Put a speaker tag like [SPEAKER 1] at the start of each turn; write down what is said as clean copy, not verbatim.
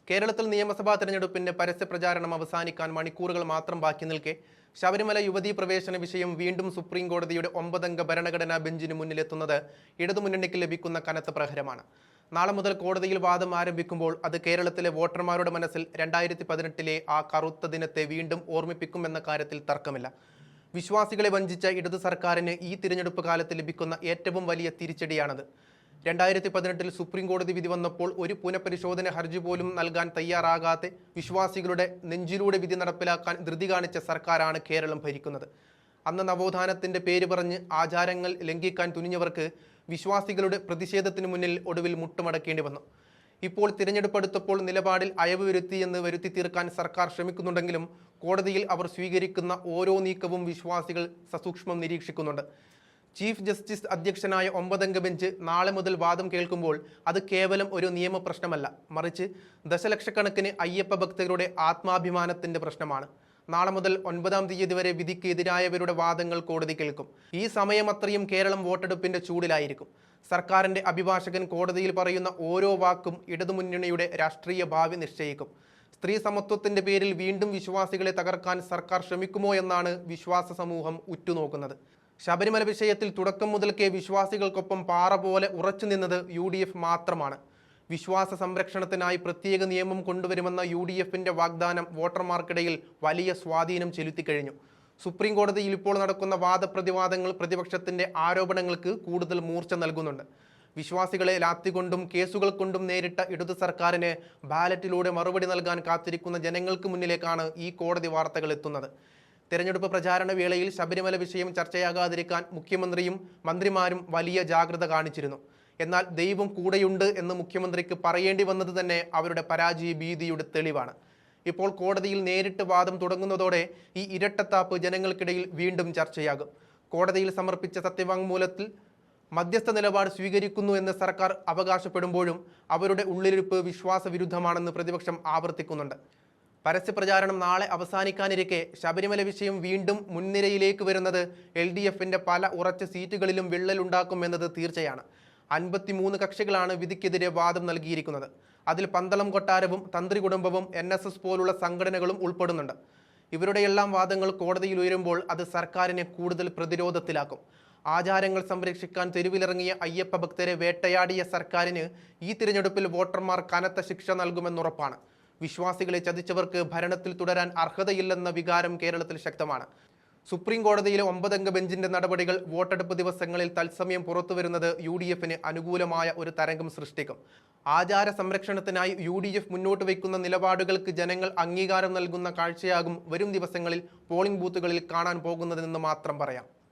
[SPEAKER 1] കേരളത്തിൽ നിയമസഭാ തെരഞ്ഞെടുപ്പിന്റെ പരസ്യ പ്രചാരണം അവസാനിക്കാൻ മണിക്കൂറുകൾ മാത്രം ബാക്കി നിൽക്കെ ശബരിമല യുവതീ പ്രവേശന വിഷയം വീണ്ടും സുപ്രീം കോടതിയുടെ 9 ഭരണഘടനാ ബെഞ്ചിന് മുന്നിലെത്തുന്നത് ഇടതുമുന്നണിക്ക് ലഭിക്കുന്ന കനത്ത പ്രഹരമാണ്. നാളെ മുതൽ കോടതിയിൽ വാദം ആരംഭിക്കുമ്പോൾ അത് കേരളത്തിലെ വോട്ടർമാരുടെ മനസ്സിൽ 2018 ആ കറുത്ത ദിനത്തെ വീണ്ടും ഓർമ്മിപ്പിക്കുമെന്ന കാര്യത്തിൽ തർക്കമില്ല. വിശ്വാസികളെ വഞ്ചിച്ച ഇടതു സർക്കാരിന് ഈ തിരഞ്ഞെടുപ്പ് കാലത്ത് ലഭിക്കുന്ന ഏറ്റവും വലിയ തിരിച്ചടിയാണത്. 2018 സുപ്രീം കോടതി വിധി വന്നപ്പോൾ ഒരു പുനഃപരിശോധന ഹർജി പോലും നൽകാൻ തയ്യാറാകാതെ വിശ്വാസികളുടെ നെഞ്ചിലൂടെ വിധി നടപ്പിലാക്കാൻ ധൃതി കാണിച്ച സർക്കാരാണ് കേരളം ഭരിക്കുന്നത്. അന്ന് നവോത്ഥാനത്തിന്റെ പേര് പറഞ്ഞ് ആചാരങ്ങൾ ലംഘിക്കാൻ തുനിഞ്ഞവർക്ക് വിശ്വാസികളുടെ പ്രതിഷേധത്തിന് മുന്നിൽ ഒടുവിൽ മുട്ടുമടക്കേണ്ടി വന്നു. ഇപ്പോൾ തിരഞ്ഞെടുപ്പ് അടുത്തപ്പോൾ നിലപാടിൽ അയവ് വരുത്തിയെന്ന് വരുത്തി തീർക്കാൻ സർക്കാർ ശ്രമിക്കുന്നുണ്ടെങ്കിലും കോടതിയിൽ അവർ സ്വീകരിക്കുന്ന ഓരോ നീക്കവും വിശ്വാസികൾ സസൂക്ഷ്മം നിരീക്ഷിക്കുന്നുണ്ട്. ചീഫ് ജസ്റ്റിസ് അധ്യക്ഷനായ 9 ബെഞ്ച് നാളെ മുതൽ വാദം കേൾക്കുമ്പോൾ അത് കേവലം ഒരു നിയമ പ്രശ്നമല്ല, മറിച്ച് ദശലക്ഷക്കണക്കിന് അയ്യപ്പ ഭക്തരുടെ ആത്മാഭിമാനത്തിന്റെ പ്രശ്നമാണ്. നാളെ മുതൽ 9-ാം തീയതി വരെ വിധിക്ക് എതിരായവരുടെ വാദങ്ങൾ കോടതി കേൾക്കും. ഈ സമയം അത്രയും കേരളം വോട്ടെടുപ്പിന്റെ ചൂടിലായിരിക്കും. സർക്കാരിന്റെ അഭിഭാഷകൻ കോടതിയിൽ പറയുന്ന ഓരോ വാക്കും ഇടതുമുന്നണിയുടെ രാഷ്ട്രീയ ഭാവി നിശ്ചയിക്കും. സ്ത്രീ സമത്വത്തിന്റെ പേരിൽ വീണ്ടും വിശ്വാസികളെ തകർക്കാൻ സർക്കാർ ശ്രമിക്കുമോ എന്നാണ് വിശ്വാസ സമൂഹം ഉറ്റുനോക്കുന്നത്. ശബരിമല വിഷയത്തിൽ തുടക്കം മുതൽക്കേ വിശ്വാസികൾക്കൊപ്പം പാറ പോലെ ഉറച്ചു നിന്നത് UDF മാത്രമാണ്. വിശ്വാസ സംരക്ഷണത്തിനായി പ്രത്യേക നിയമം കൊണ്ടുവരുമെന്ന UDFന്റെ വാഗ്ദാനം വോട്ടർമാർക്കിടയിൽ വലിയ സ്വാധീനം ചെലുത്തിക്കഴിഞ്ഞു. സുപ്രീം കോടതിയിൽ ഇപ്പോൾ നടക്കുന്ന വാദപ്രതിവാദങ്ങൾ പ്രതിപക്ഷത്തിന്റെ ആരോപണങ്ങൾക്ക് കൂടുതൽ മൂർച്ച നൽകുന്നുണ്ട്. വിശ്വാസികളെ ലാത്തികൊണ്ടും കേസുകൾ കൊണ്ടും നേരിട്ട ഇടതു സർക്കാരിന് ബാലറ്റിലൂടെ മറുപടി നൽകാൻ കാത്തിരിക്കുന്ന ജനങ്ങൾക്ക് മുന്നിലേക്കാണ് ഈ കോടതി വാർത്തകൾ എത്തുന്നത്. തെരഞ്ഞെടുപ്പ് പ്രചാരണ വേളയിൽ ശബരിമല വിഷയം ചർച്ചയാകാതിരിക്കാൻ മുഖ്യമന്ത്രിയും മന്ത്രിമാരും വലിയ ജാഗ്രത കാണിച്ചിരുന്നു. എന്നാൽ ദൈവം കൂടെയുണ്ട് എന്ന് മുഖ്യമന്ത്രിക്ക് പറയേണ്ടി വന്നത് തന്നെ അവരുടെ പരാജയ ഭീതിയുടെ തെളിവാണ്. ഇപ്പോൾ കോടതിയിൽ നേരിട്ട് വാദം തുടങ്ങുന്നതോടെ ഈ ഇരട്ടത്താപ്പ് ജനങ്ങൾക്കിടയിൽ വീണ്ടും ചർച്ചയാകും. കോടതിയിൽ സമർപ്പിച്ച സത്യവാങ്മൂലത്തിൽ മധ്യസ്ഥ നിലപാട് സ്വീകരിക്കുന്നു എന്ന് സർക്കാർ അവകാശപ്പെടുമ്പോഴും അവരുടെ ഉള്ളിലിരിപ്പ് വിശ്വാസവിരുദ്ധമാണെന്ന് പ്രതിപക്ഷം ആവർത്തിക്കുന്നുണ്ട്. പരസ്യപ്രചാരണം നാളെ അവസാനിക്കാനിരിക്കെ ശബരിമല വിഷയം വീണ്ടും മുൻനിരയിലേക്ക് വരുന്നത് LDFന്റെ പല ഉറച്ച സീറ്റുകളിലും വിള്ളലുണ്ടാക്കും എന്നത് തീർച്ചയാണ്. 53 കക്ഷികളാണ് വിധിക്കെതിരെ വാദം നൽകിയിരിക്കുന്നത്. അതിൽ പന്തളം കൊട്ടാരവും തന്ത്രി കുടുംബവും NSS പോലുള്ള സംഘടനകളും ഉൾപ്പെടുന്നുണ്ട്. ഇവരുടെയെല്ലാം വാദങ്ങൾ കോടതിയിൽ ഉയരുമ്പോൾ അത് സർക്കാരിനെ കൂടുതൽ പ്രതിരോധത്തിലാക്കും. ആചാരങ്ങൾ സംരക്ഷിക്കാൻ തെരുവിലിറങ്ങിയ അയ്യപ്പ ഭക്തരെ വേട്ടയാടിയ സർക്കാരിന് ഈ തിരഞ്ഞെടുപ്പിൽ വോട്ടർമാർ കനത്ത ശിക്ഷ നൽകുമെന്നുറപ്പാണ്. വിശ്വാസികളെ ചതിച്ചവർക്ക് ഭരണത്തിൽ തുടരാൻ അർഹതയില്ലെന്ന വികാരം കേരളത്തിൽ ശക്തമാണ്. സുപ്രീം കോടതിയിലെ 9 ബെഞ്ചിന്റെ നടപടികൾ വോട്ടെടുപ്പ് ദിവസങ്ങളിൽ തത്സമയം പുറത്തുവരുന്നത് UDFന് അനുകൂലമായ ഒരു തരംഗം സൃഷ്ടിക്കും. ആചാര സംരക്ഷണത്തിനായി UDF മുന്നോട്ട് വയ്ക്കുന്ന നിലപാടുകൾക്ക് ജനങ്ങൾ അംഗീകാരം നൽകുന്ന കാഴ്ചയാകും വരും ദിവസങ്ങളിൽ പോളിംഗ് ബൂത്തുകളിൽ കാണാൻ പോകുന്നതെന്ന് മാത്രം പറയാം.